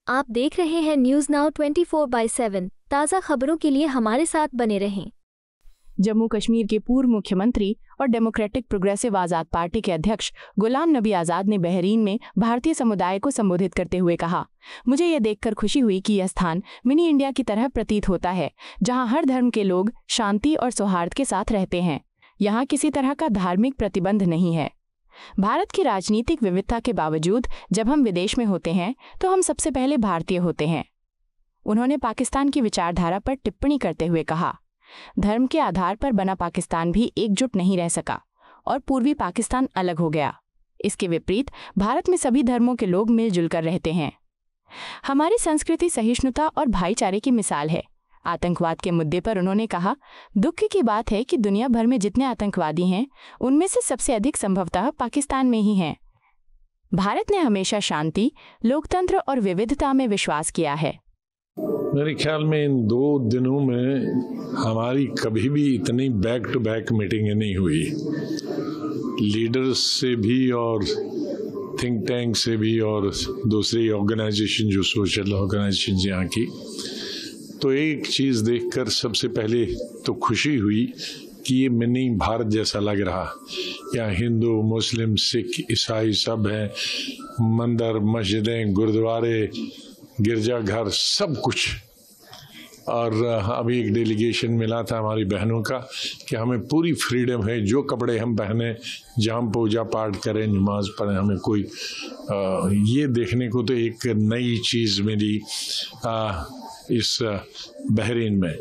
आप देख रहे हैं न्यूज नाउ 24/7। ताज़ा खबरों के लिए हमारे साथ बने रहें। जम्मू कश्मीर के पूर्व मुख्यमंत्री और डेमोक्रेटिक प्रोग्रेसिव आज़ाद पार्टी के अध्यक्ष गुलाम नबी आज़ाद ने बहरीन में भारतीय समुदाय को संबोधित करते हुए कहा, मुझे ये देखकर खुशी हुई कि यह स्थान मिनी इंडिया की तरह प्रतीत होता है, जहां हर धर्म के लोग शांति और सौहार्द के साथ रहते हैं। यहाँ किसी तरह का धार्मिक प्रतिबंध नहीं है। भारत की राजनीतिक विविधता के बावजूद जब हम विदेश में होते हैं तो हम सबसे पहले भारतीय होते हैं। उन्होंने पाकिस्तान की विचारधारा पर टिप्पणी करते हुए कहा, धर्म के आधार पर बना पाकिस्तान भी एकजुट नहीं रह सका और पूर्वी पाकिस्तान अलग हो गया। इसके विपरीत भारत में सभी धर्मों के लोग मिलजुल कर रहते हैं। हमारी संस्कृति सहिष्णुता और भाईचारे की मिसाल है। आतंकवाद के मुद्दे पर उन्होंने कहा, दुख की बात है कि दुनिया भर में जितने आतंकवादी हैं उनमें से सबसे अधिक संभवतः पाकिस्तान में ही हैं। भारत ने हमेशा शांति, लोकतंत्र और विविधता में विश्वास किया है। मेरे ख्याल में इन 2 दिनों में हमारी कभी भी इतनी बैक टू बैक मीटिंगें नहीं हुई, लीडर्स से भी और थिंक टैंक से भी और दूसरी ऑर्गेनाइजेशन जो सोशल ऑर्गेनाइजेशन यहाँ की। तो एक चीज़ देखकर सबसे पहले तो खुशी हुई कि ये मिनी भारत जैसा लग रहा। यहाँ हिंदू, मुस्लिम, सिख, ईसाई सब हैं, मंदिर, मस्जिदें, गुरुद्वारे, गिरजाघर, सब कुछ। और अभी एक डेलीगेशन मिला था हमारी बहनों का कि हमें पूरी फ्रीडम है, जो कपड़े हम पहने, जहाँ पूजा पाठ करें, नमाज पढ़ें, हमें कोई ये देखने को तो एक नई चीज़ मिली इस बहरीन में।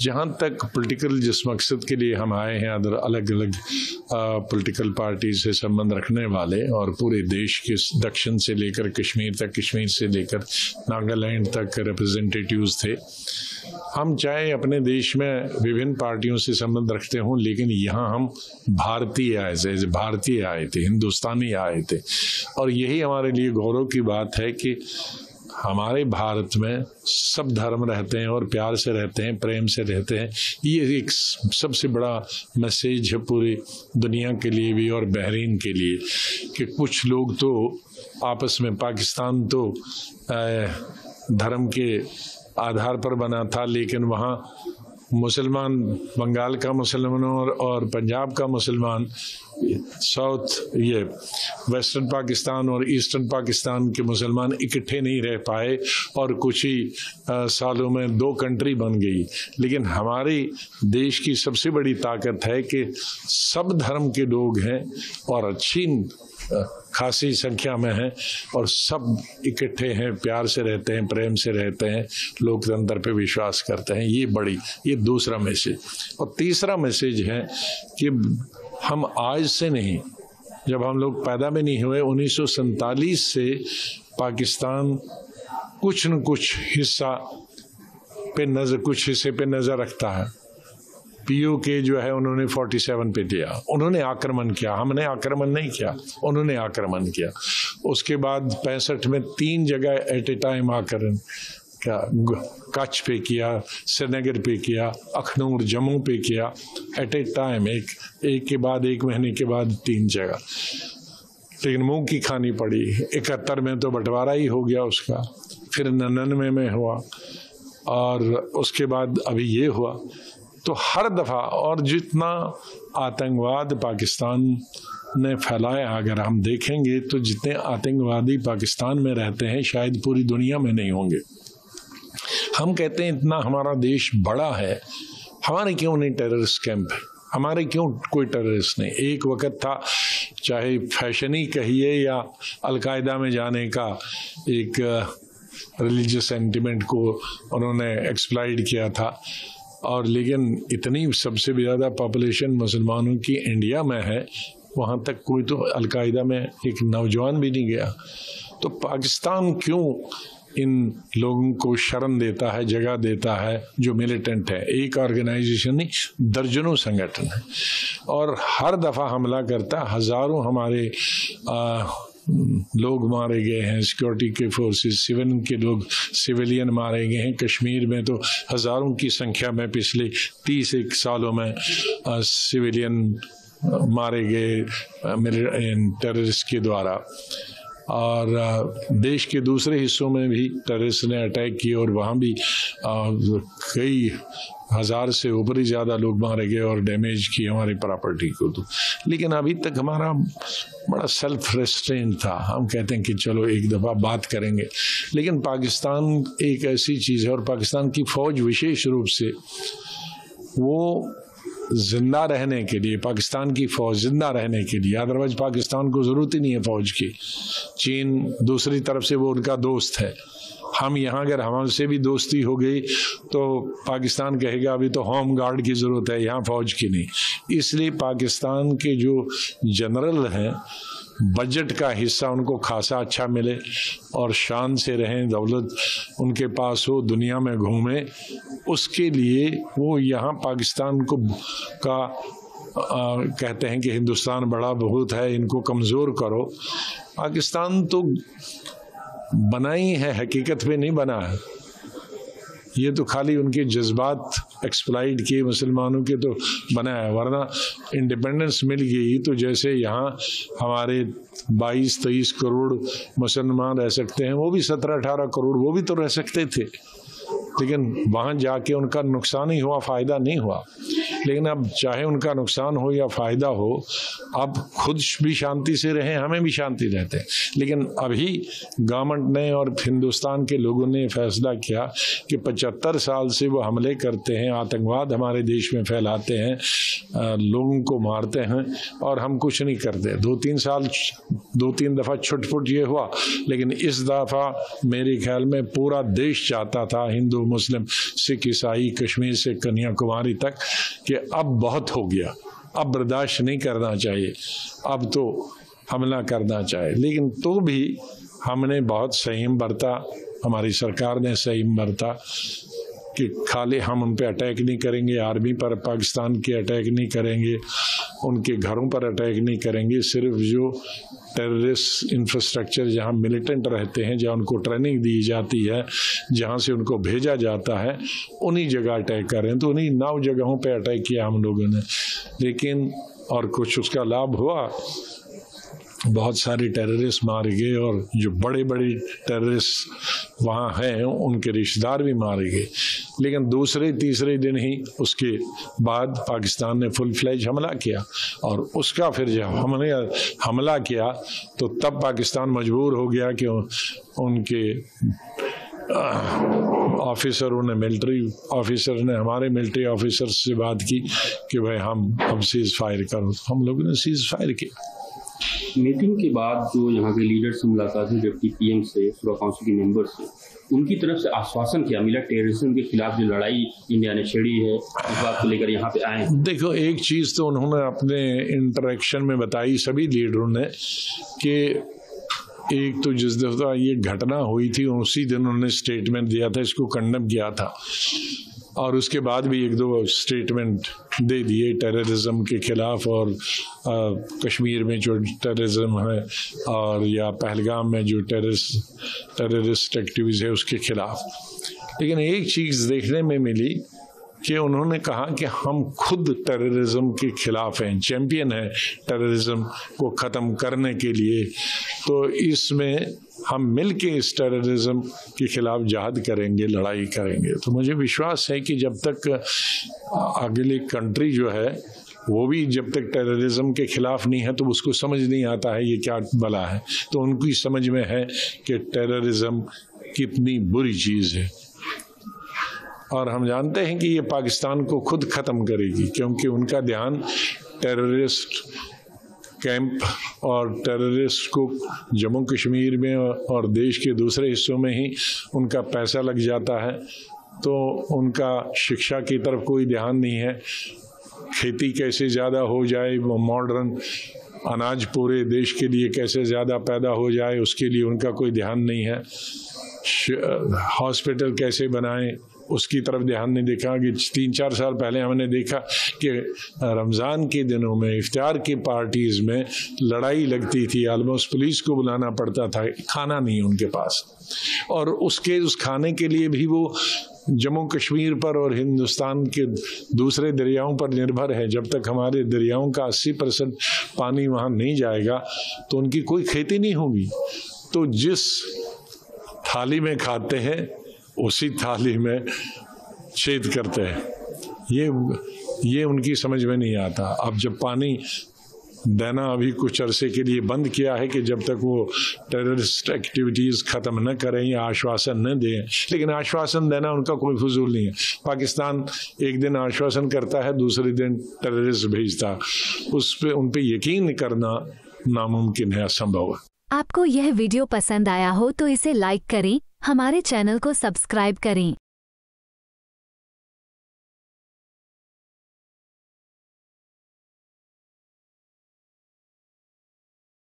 जहाँ तक पॉलिटिकल जिस मकसद के लिए हम आए हैं, अदर अलग अलग पॉलिटिकल पार्टी से संबंध रखने वाले और पूरे देश के दक्षिण से लेकर कश्मीर तक, कश्मीर से लेकर नागालैंड तक रिप्रेजेंटेटिव्स थे। हम चाहे अपने देश में विभिन्न पार्टियों से संबंध रखते हों, लेकिन यहाँ हम भारतीय आए थे, हिंदुस्तानी आए थे। और यही हमारे लिए गौरव की बात है कि हमारे भारत में सब धर्म रहते हैं और प्यार से रहते हैं, प्रेम से रहते हैं। ये एक सबसे बड़ा मैसेज है पूरी दुनिया के लिए भी और बहरीन के लिए कि कुछ लोग तो आपस में, पाकिस्तान तो धर्म के आधार पर बना था, लेकिन वहाँ मुसलमान, बंगाल का मुसलमान और पंजाब का मुसलमान, साउथ ये वेस्टर्न पाकिस्तान और ईस्टर्न पाकिस्तान के मुसलमान इकट्ठे नहीं रह पाए और कुछ ही सालों में 2 कंट्री बन गई। लेकिन हमारे देश की सबसे बड़ी ताकत है कि सब धर्म के लोग हैं और अच्छी खासी संख्या में हैं और सब इकट्ठे हैं, प्यार से रहते हैं, प्रेम से रहते हैं, लोकतंत्र पे विश्वास करते हैं। ये दूसरा मैसेज। और तीसरा मैसेज है कि हम आज से नहीं, जब हम लोग पैदा में नहीं हुए, 1947 से पाकिस्तान कुछ न कुछ कुछ हिस्से पे नज़र रखता है। पीओके जो है उन्होंने 47 पे दिया, उन्होंने आक्रमण किया, हमने आक्रमण नहीं किया, उन्होंने आक्रमण किया। उसके बाद 65 में 3 जगह एट ए टाइम आक्रमण क्या, कच्छ पे किया, श्रीनगर पे किया, अखनूर, जम्मू पे किया, एट ए टाइम, एक के बाद, 1 महीने के बाद 3 जगह। लेकिन मुंह की खानी पड़ी। 71 में तो बंटवारा ही हो गया उसका, फिर 99 में हुआ और उसके बाद अभी ये हुआ। तो हर दफ़ा, और जितना आतंकवाद पाकिस्तान ने फैलाया, अगर हम देखेंगे तो जितने आतंकवादी पाकिस्तान में रहते हैं शायद पूरी दुनिया में नहीं होंगे। हम कहते हैं इतना हमारा देश बड़ा है, हमारे क्यों नहीं टेररिस्ट कैंप है, हमारे क्यों कोई टेररिस्ट नहीं। एक वक्त था, चाहे फैशन ही कहिए या अलकायदा में जाने का, एक रिलीजियस सेंटिमेंट को उन्होंने एक्सप्लॉइट किया था। और लेकिन इतनी सबसे ज़्यादा पॉपुलेशन मुसलमानों की इंडिया में है, वहाँ तक कोई तो अलकायदा में एक नौजवान भी नहीं गया। तो पाकिस्तान क्यों इन लोगों को शरण देता है, जगह देता है जो मिलिटेंट है। एक ऑर्गेनाइजेशन नहीं, दर्जनों संगठन है और हर दफ़ा हमला करता है। हज़ारों हमारे लोग मारे गए हैं, सिक्योरिटी के फोर्सेस, सिविल के लोग, सिविलियन मारे गए हैं। कश्मीर में तो हज़ारों की संख्या में पिछले 30 सालों में सिविलियन मारे गए टेररिस्ट के द्वारा। और देश के दूसरे हिस्सों में भी टेररिस्ट ने अटैक किए और वहाँ भी कई हजार से ऊपर ही ज़्यादा लोग मारे गए और डैमेज किए हमारी प्रॉपर्टी को। तो लेकिन अभी तक हमारा बड़ा सेल्फ रेस्ट्रेंट था। हम कहते हैं कि चलो एक दफ़ा बात करेंगे, लेकिन पाकिस्तान एक ऐसी चीज़ है और पाकिस्तान की फ़ौज विशेष रूप से वो जिंदा रहने के लिए, पाकिस्तान की फ़ौज जिंदा रहने के लिए, अदरवाइज पाकिस्तान को ज़रूरत ही नहीं है फ़ौज की। चीन दूसरी तरफ से वो उनका दोस्त है। हम यहाँ अगर हमसे भी दोस्ती हो गई तो पाकिस्तान कहेगा अभी तो होम गार्ड की ज़रूरत है, यहाँ फ़ौज की नहीं। इसलिए पाकिस्तान के जो जनरल हैं, बजट का हिस्सा उनको खासा अच्छा मिले और शान से रहें, दौलत उनके पास हो, दुनिया में घूमें, उसके लिए वो यहाँ पाकिस्तान को कहते हैं कि हिंदुस्तान बड़ा बहुत है, इनको कमज़ोर करो। पाकिस्तान तो बना ही है, हकीकत में नहीं बना है। ये तो खाली उनके जज्बात एक्सप्लाइट किए मुसलमानों के तो बना है, वरना इंडिपेंडेंस मिल गई तो जैसे यहाँ हमारे 22-23 करोड़ मुसलमान रह सकते हैं, वो भी 17-18 करोड़ वो भी तो रह सकते थे, लेकिन वहाँ जाके उनका नुकसान ही हुआ, फ़ायदा नहीं हुआ। लेकिन अब चाहे उनका नुकसान हो या फ़ायदा हो, अब खुद भी शांति से रहें, हमें भी शांति रहते हैं। लेकिन अभी गवर्नमेंट ने और हिंदुस्तान के लोगों ने फैसला किया कि 75 साल से वो हमले करते हैं, आतंकवाद हमारे देश में फैलाते हैं, लोगों को मारते हैं और हम कुछ नहीं करते। 2-3 दफ़ा छुटपुट ये हुआ, लेकिन इस दफ़ा मेरे ख्याल में पूरा देश चाहता था, हिंदू मुस्लिम सिख ईसाई कश्मीर से कन्याकुमारी तक, कि अब बहुत हो गया, अब बर्दाश्त नहीं करना चाहिए, अब तो हमला करना चाहिए। लेकिन तो भी हमने बहुत संयम बरता, हमारी सरकार ने संयम बरता कि खाली हम उन पे अटैक नहीं करेंगे, आर्मी पर पाकिस्तान के अटैक नहीं करेंगे, उनके घरों पर अटैक नहीं करेंगे, सिर्फ जो टेररिस्ट इंफ्रास्ट्रक्चर जहां मिलिटेंट रहते हैं, जहां उनको ट्रेनिंग दी जाती है, जहां से उनको भेजा जाता है, उन्हीं जगह अटैक कर रहे हैं। तो उन्हीं 9 जगहों पे अटैक किया हम लोगों ने। लेकिन और कुछ उसका लाभ हुआ, बहुत सारे टेररिस्ट मारे गए और जो बड़े बड़े टेररिस्ट वहाँ हैं उनके रिश्तेदार भी मारे गए। लेकिन दूसरे तीसरे दिन ही उसके बाद पाकिस्तान ने फुल फ्लेज हमला किया, और उसका फिर जब हमने हमला किया तो तब पाकिस्तान मजबूर हो गया कि उनके ऑफिसरों ने, मिलिट्री ऑफिसर ने हमारे मिलिट्री ऑफिसर से बात की कि भाई हम सीज फायर करो। हम लोगों ने सीज फायर किया। मीटिंग के बाद जो यहाँ के लीडर से मुलाकात हुई, डिप्टी पीएम से, सूरा काउंसिल के मेंबर से, उनकी तरफ से आश्वासन क्या मिला? टेररिज्म के खिलाफ जो लड़ाई इंडिया ने छेड़ी है, इस बात को लेकर यहाँ पे आए। देखो, एक चीज़ तो उन्होंने अपने इंटरेक्शन में बताई सभी लीडरों ने कि एक तो जिस दफा ये घटना हुई थी उसी दिन उन्होंने स्टेटमेंट दिया था, इसको कंडेम किया था, और उसके बाद भी 1-2 स्टेटमेंट दे दिए टेररिज्म के खिलाफ, और कश्मीर में जो टेररिज्म है और या पहलगाम में जो टेररिस्ट एक्टिविटीज़ है उसके खिलाफ। लेकिन एक चीज़ देखने में मिली कि उन्होंने कहा कि हम खुद टेररिज्म के खिलाफ हैं, चैंपियन हैं टेररिज्म को ख़त्म करने के लिए, तो इसमें हम मिलके इस टेररिज्म के खिलाफ जहाद करेंगे, लड़ाई करेंगे। तो मुझे विश्वास है कि जब तक अगली कंट्री जो है वो भी जब तक टेररिज्म के खिलाफ नहीं है तो उसको समझ नहीं आता है ये क्या बला है, तो उनकी समझ में है कि टेररिज्म कितनी बुरी चीज़ है, और हम जानते हैं कि ये पाकिस्तान को खुद ख़त्म करेगी, क्योंकि उनका ध्यान टेररिस्ट कैंप और टेररिस्ट को जम्मू कश्मीर में और देश के दूसरे हिस्सों में ही उनका पैसा लग जाता है, तो उनका शिक्षा की तरफ कोई ध्यान नहीं है, खेती कैसे ज़्यादा हो जाए, मॉडर्न अनाज पूरे देश के लिए कैसे ज़्यादा पैदा हो जाए उसके लिए उनका कोई ध्यान नहीं है, हॉस्पिटल कैसे बनाएं उसकी तरफ ध्यान नहीं देखा। कि 3-4 साल पहले हमने देखा कि रमज़ान के दिनों में इफ्तार की पार्टीज़ में लड़ाई लगती थी, ऑलमोस्ट पुलिस को बुलाना पड़ता था, खाना नहीं उनके पास, और उस खाने के लिए भी वो जम्मू कश्मीर पर और हिंदुस्तान के दूसरे दरियाओं पर निर्भर है। जब तक हमारे दरियाओं का 80% पानी वहाँ नहीं जाएगा तो उनकी कोई खेती नहीं होगी, तो जिस थाली में खाते हैं उसी थाली में छेद करते हैं। ये उनकी समझ में नहीं आता। अब जब पानी देना अभी कुछ अरसे के लिए बंद किया है कि जब तक वो टेररिस्ट एक्टिविटीज़ ख़त्म न करें या आश्वासन न दें, लेकिन आश्वासन देना उनका कोई फजूल नहीं है। पाकिस्तान एक दिन आश्वासन करता है, दूसरे दिन टेररिस्ट भेजता, उन पे यकीन करना नामुमकिन है, असंभव है। आपको यह वीडियो पसंद आया हो तो इसे लाइक करें, हमारे चैनल को सब्सक्राइब करें।